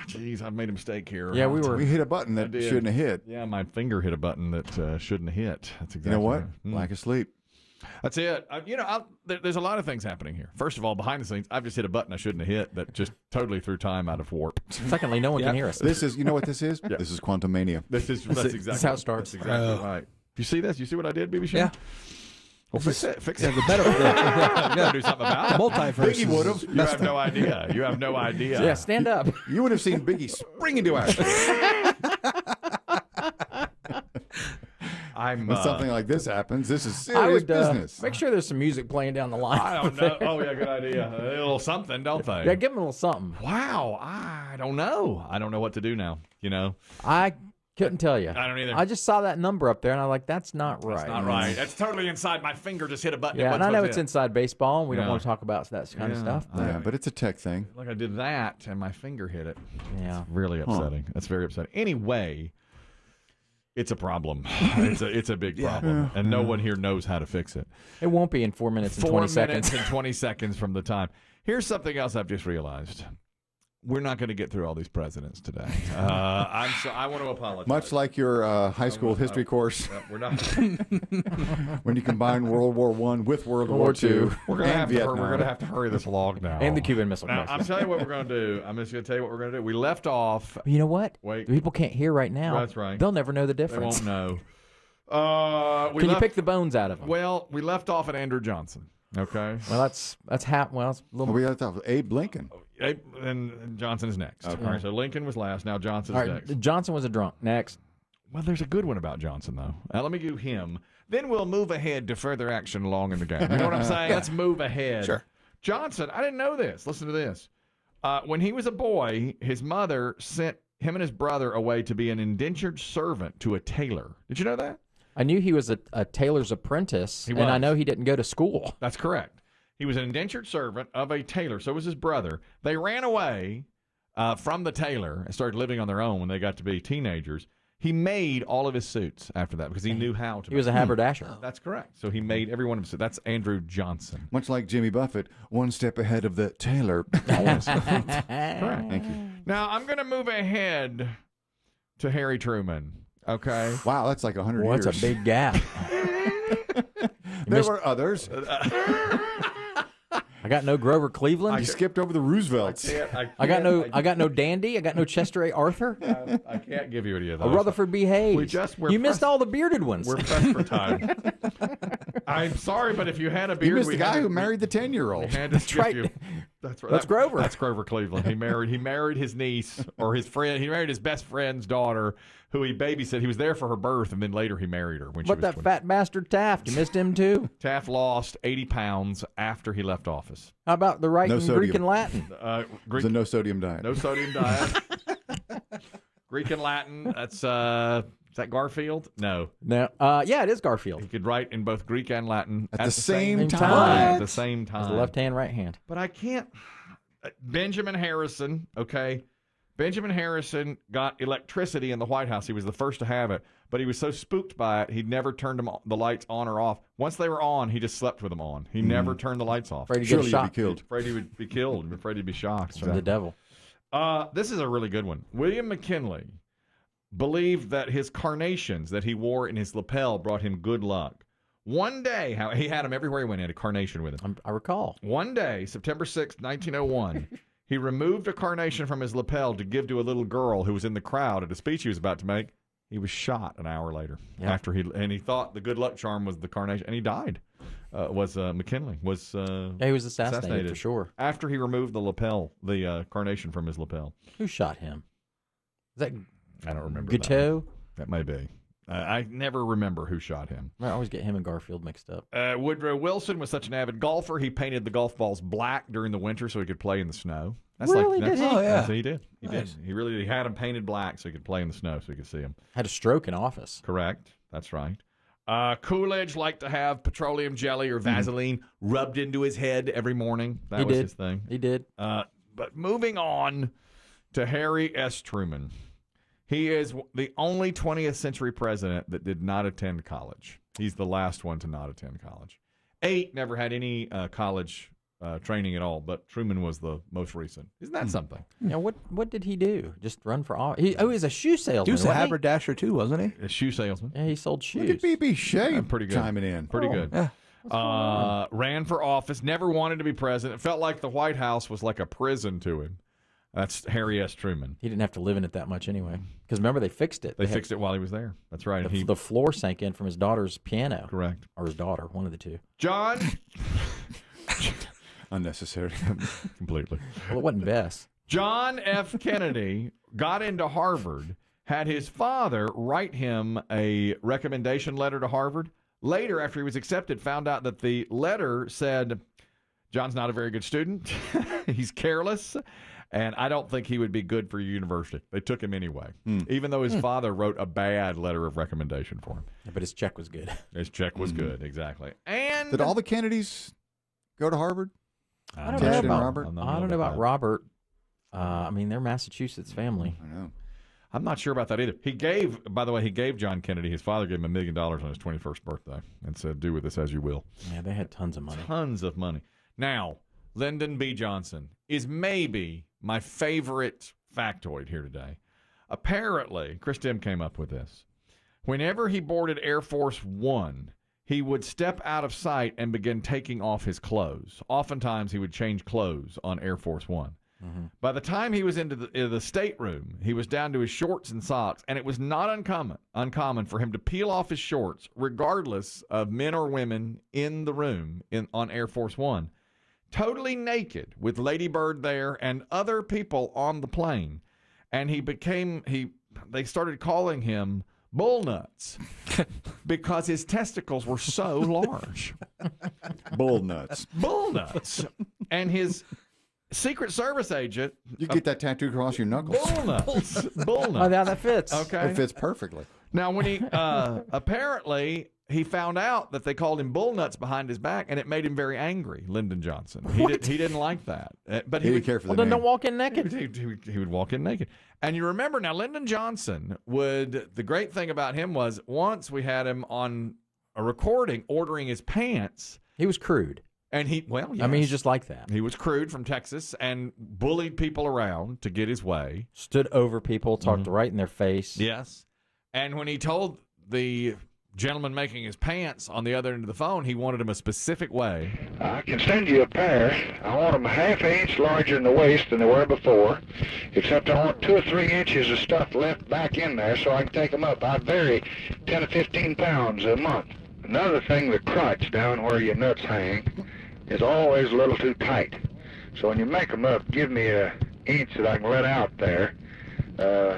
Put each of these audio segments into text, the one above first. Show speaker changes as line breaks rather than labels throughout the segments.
Jeez, I've made a mistake here.
Yeah,
we hit a button that shouldn't have hit.
Yeah, my finger hit a button that shouldn't have hit. That's exactly.
You know what?
Right.
Lack of sleep.
That's it. There's a lot of things happening here. First of all, behind the scenes, I've just hit a button I shouldn't have hit that just totally threw time out of warp.
Secondly, no one can hear us.
This is, you know what this is? Yeah. This is Quantum Mania.
That's exactly.
That's how it starts.
That's exactly right. You see this? You see what I did, BB Shane?
Yeah.
Well, fix it.
The better. You
gotta do something about it.
Multiverse.
Biggie would have.
You have no idea. You have no idea.
Yeah, stand up.
You would have seen Biggie spring into action. When something like this happens, this is serious business.
Make sure there's some music playing down the line.
I don't know. Oh, yeah, good idea. A little something, don't they?
Yeah, give them a little something.
Wow. I don't know. I don't know what to do now,
I couldn't tell you.
I don't either.
I just saw that number up there, and I'm like, that's not right.
That's not right. That's totally inside. My finger just hit a button.
Yeah, and I know it's inside baseball, and we don't want to talk about that kind of stuff.
Yeah, but it's a tech thing.
Like I did that, and my finger hit it.
Yeah.
It's really upsetting. That's very upsetting. Anyway, it's a problem. It's a big problem, and no one here knows how to fix it.
It won't be in 4 minutes and 20 seconds.
4 minutes and 20 seconds from the time. Here's something else I've just realized. We're not going to get through all these presidents today. I want to apologize.
Much like your high school history course.
We're not.
When you combine World War I with World War II,
we're going to have to hurry this along now.
And the Cuban Missile
Now,
Crisis.
I'm telling you what we're going to do. I'm just going to tell you what we're going to do. We left off.
You know what?
Wait.
People can't hear right now.
That's right.
They'll never know the
They
difference.
won't know.
Can you pick the bones out of them?
Well, we left off at Andrew Johnson. Okay.
Well, it's a little.
we got Abe Lincoln.
And Johnson is next.
Okay.
All right, so Lincoln was last. Now Johnson's
All right,
next.
Johnson was a drunk. Next.
Well, there's a good one about Johnson, though. Let me do him. Then we'll move ahead to further action along in the game. You know what I'm saying? Let's move ahead.
Sure.
Johnson, I didn't know this. Listen to this. When he was a boy, his mother sent him and his brother away to be an indentured servant to a tailor. Did you know that?
I knew he was a tailor's apprentice, and I know he didn't go to school.
That's correct. He was an indentured servant of a tailor. So was his brother. They ran away from the tailor and started living on their own when they got to be teenagers. He made all of his suits after that because he knew how to.
He was a haberdasher.
That's correct. So he made every one of his suits. That's Andrew Johnson.
Much like Jimmy Buffett, one step ahead of the tailor.
Correct.
Thank you.
Now, I'm going to move ahead to Harry Truman. Okay?
Wow, that's like 100 years.
What's a big gap?
There were others.
I got no Grover Cleveland.
You skipped over the Roosevelts.
I got no Dandy. I got no Chester A. Arthur.
I can't give you any of those.
Or Rutherford B. Hayes. You missed all the bearded ones.
We're pressed for time. I'm sorry, but if you had a beard,
You missed the guy who married the 10-year-old.
That's
right.
That's
Grover.
That's Grover Cleveland. He married his niece or his friend. He married his best friend's daughter, who he babysat. He was there for her birth, and then later he married her when she was 20.
Fat bastard Taft, you missed him too.
Taft lost 80 pounds after he left office.
How about the writing Greek and Latin?
It's a no sodium diet.
No sodium diet. Greek and Latin. That's is that Garfield? No.
Yeah, it is Garfield.
He could write in both Greek and Latin
at the same time.
At the same time.
The left hand, right hand.
But I can't. Benjamin Harrison, okay. Benjamin Harrison got electricity in the White House. He was the first to have it, but he was so spooked by it, he never turned the lights on or off. Once they were on, he just slept with them on. He never turned the lights off.
Afraid he'd get
killed.
Afraid he would be killed. Afraid he'd be shocked.
From the devil.
This is a really good one. William McKinley believed that his carnations that he wore in his lapel brought him good luck. One day, he had them everywhere he went. He had a carnation with him.
I recall.
One day, September 6th, 1901, he removed a carnation from his lapel to give to a little girl who was in the crowd at a speech he was about to make. He was shot an hour later after he thought the good luck charm was the carnation, and he died. McKinley was
he was assassinated for sure
after he removed the carnation from his lapel.
Who shot him? Is that
I don't remember.
Guiteau?
That may be. I never remember who shot him.
I always get him and Garfield mixed up.
Woodrow Wilson was such an avid golfer, he painted the golf balls black during the winter so he could play in the snow.
Did he?
Oh, yeah.
He did. He did. He really did. He had them painted black so he could play in the snow so he could see them.
Had a stroke in office.
Correct. That's right. Coolidge liked to have petroleum jelly or Vaseline rubbed into his head every morning. That was his thing.
He did.
But moving on to Harry S. Truman. He is the only 20th century president that did not attend college. He's the last one to not attend college. 8 never had any college training at all, but Truman was the most recent. Isn't that something?
Yeah, what did he do? Just run for office? He was a shoe salesman.
He was a
wasn't
haberdasher too, wasn't he?
A shoe salesman.
Yeah, he sold shoes.
Look at B.B. Shea
Pretty good.
chiming in.
Pretty good.
Yeah.
Ran for office, never wanted to be president. It felt like the White House was like a prison to him. That's Harry S. Truman.
He didn't have to live in it that much anyway. Because remember, they fixed it.
They fixed it while he was there. That's right.
The floor sank in from his daughter's piano.
Correct.
Or his daughter, one of the two.
John.
Unnecessary.
Completely.
Well, it wasn't Bess.
John F. Kennedy got into Harvard, had his father write him a recommendation letter to Harvard. Later, after he was accepted, found out that the letter said, John's not a very good student. He's careless. And I don't think he would be good for your university. They took him anyway, even though his father wrote a bad letter of recommendation for him.
Yeah, but his check was good.
His check was good, exactly. And
did all the Kennedys go to Harvard?
I don't
Ted
know
and
about
Robert?
I don't know about Robert. I mean, they're Massachusetts family.
I know.
I'm not sure about that either. He gave John Kennedy, his father gave him $1 million on his 21st birthday and said, do with this as you will.
Yeah, they had tons of money.
Tons of money. Now, Lyndon B. Johnson is maybe my favorite factoid here today. Apparently, Chris Demm came up with this. Whenever he boarded Air Force One, he would step out of sight and begin taking off his clothes. Oftentimes, he would change clothes on Air Force One. Mm-hmm. By the time he was into the stateroom, he was down to his shorts and socks, and it was not uncommon for him to peel off his shorts, regardless of men or women in the room on Air Force One. Totally naked with Lady Bird there and other people on the plane. And they started calling him Bull Nuts because his testicles were so large.
Bull nuts.
Bull Nuts. And his Secret Service agent.
You get that tattoo across your knuckles.
Bull Nuts. Bull Nuts.
Oh, yeah, that fits.
Okay.
It fits perfectly.
Now, when he apparently he found out that they called him Bull Nuts behind his back, and it made him very angry, Lyndon Johnson. He didn't like that. But
He didn't care for the
Well, then
name.
don't walk in naked.
He would walk in naked. And you remember now, Lyndon Johnson the great thing about him was once we had him on a recording ordering his pants.
He was crude.
And yes.
I mean, he's just like that.
He was crude from Texas and bullied people around to get his way.
Stood over people, talked right in their face.
Yes. And when he told the gentleman making his pants on the other end of the phone, he wanted them a specific way.
I can send you a pair. I want them half an inch larger in the waist than they were before, except I want 2 or 3 inches of stuff left back in there so I can take them up. I vary 10 to 15 pounds a month. Another thing, the crotch down where your nuts hang is always a little too tight. So when you make them up, give me an inch that I can let out there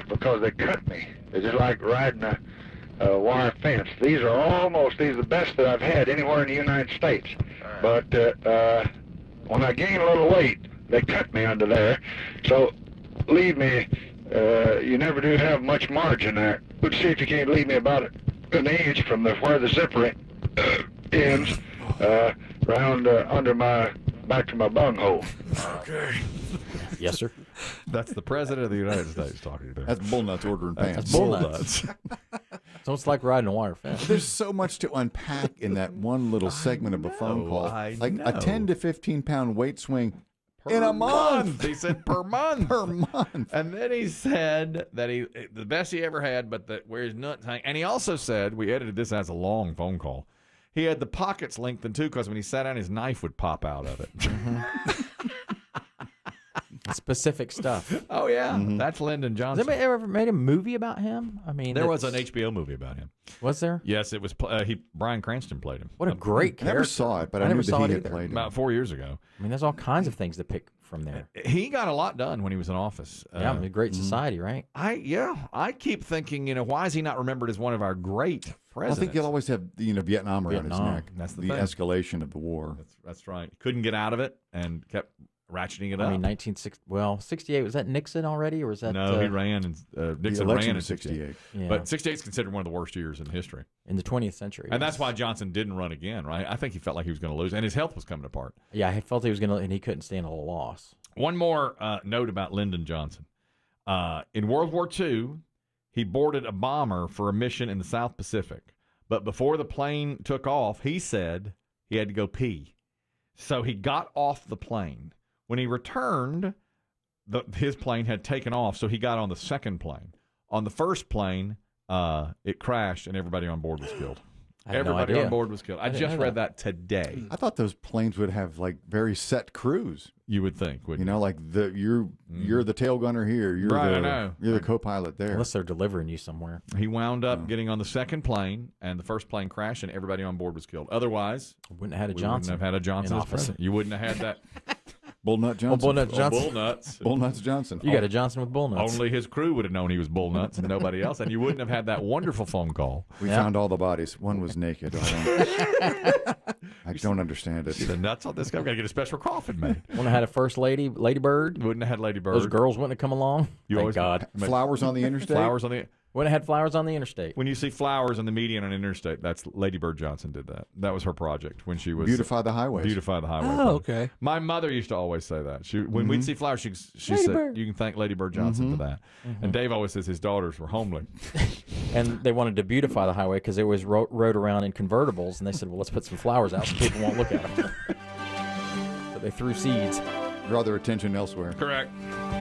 because they cut me. They're just like riding a wire fence. These are the best that I've had anywhere in the United States. But when I gain a little weight, they cut me under there. So leave me, you never do have much margin there. Let's see if you can't leave me about an inch from where the zipper ends, round under back to my bunghole.
Okay.
Yes, sir.
That's the President of the United States talking there.
That's Bull Nuts ordering pants.
That's Bull Nuts. So it's like riding a wire fence.
There's so much to unpack in that one little segment of a phone call. Like a 10 to 15 pound weight swing in a month.
He said per month.
Per month.
And then he said that the best he ever had, but where his nuts hang. And he also said, we edited this as a long phone call, he had the pockets lengthened too because when he sat down, his knife would pop out of it.
Specific stuff.
Oh, yeah. That's Lyndon Johnson.
Has anybody ever made a movie about him? I mean,
there was an HBO movie about him.
Was there?
Yes, it was. Brian Cranston played him.
What a great
I
character.
never saw it, but I
never
knew that
saw
he
it
had
either.
played it.
About 4 years ago.
I mean, there's all kinds of things to pick from there.
He got a lot done when he was in office.
Yeah, I mean, great society, right?
I keep thinking, why is he not remembered as one of our great presidents?
I think he'll always have Vietnam around his neck.
That's the
the
thing.
escalation of the war.
That's right. Couldn't get out of it and kept ratcheting it up.
I mean, 68, was that Nixon already, or was that...
No, he ran, and Nixon ran in 68.
Yeah.
But 68 is considered one of the worst years in history.
In the 20th century.
And that's why Johnson didn't run again, right? I think he felt like he was going to lose, and his health was coming apart.
Yeah, I felt he was going to, and he couldn't stand a loss.
One more note about Lyndon Johnson. In World War II, he boarded a bomber for a mission in the South Pacific. But before the plane took off, he said he had to go pee. So he got off the plane. When he returned, his plane had taken off, so he got on the second plane. On the first plane, it crashed, and everybody on board was killed. Everybody on board was killed. I just read that today.
I thought those planes would have like very set crews.
You would think, wouldn't
you? Like you're the tail gunner here. You're the co-pilot there.
Unless they're delivering you somewhere.
He wound up getting on the second plane, and the first plane crashed, and everybody on board was killed. Otherwise,
wouldn't have had a Johnson.
Wouldn't have had a Johnson as president. You wouldn't have had that.
Bullnut Johnson.
Bullnuts Johnson.
Bullnuts
Johnson.
You got a Johnson with bullnuts.
Only his crew would have known he was bullnuts and nobody else. And you wouldn't have had that wonderful phone call.
We found all the bodies. One was naked. I don't understand it.
See the nuts on this guy? We're going to get a special coffin made.
Wouldn't have had a first lady, Lady Bird.
Wouldn't have had Lady Bird.
Those girls wouldn't have come along.
Thank
God.
Flowers on the interstate?
Flowers on the...
Wouldn't have had flowers on the interstate.
When you see flowers on the median on an interstate, that's Lady Bird Johnson did that. That was her project when she was
Beautify the highways.
Beautify the highway.
Oh, okay.
My mother used to always say that. When we'd see flowers, she said, "You can thank Lady Bird Johnson for that." And Dave always says his daughters were homely.
And they wanted to beautify the highway because they always rode around in convertibles, and they said, "Well, let's put some flowers out so people won't look at them." But they threw seeds.
Draw their attention elsewhere.
Correct.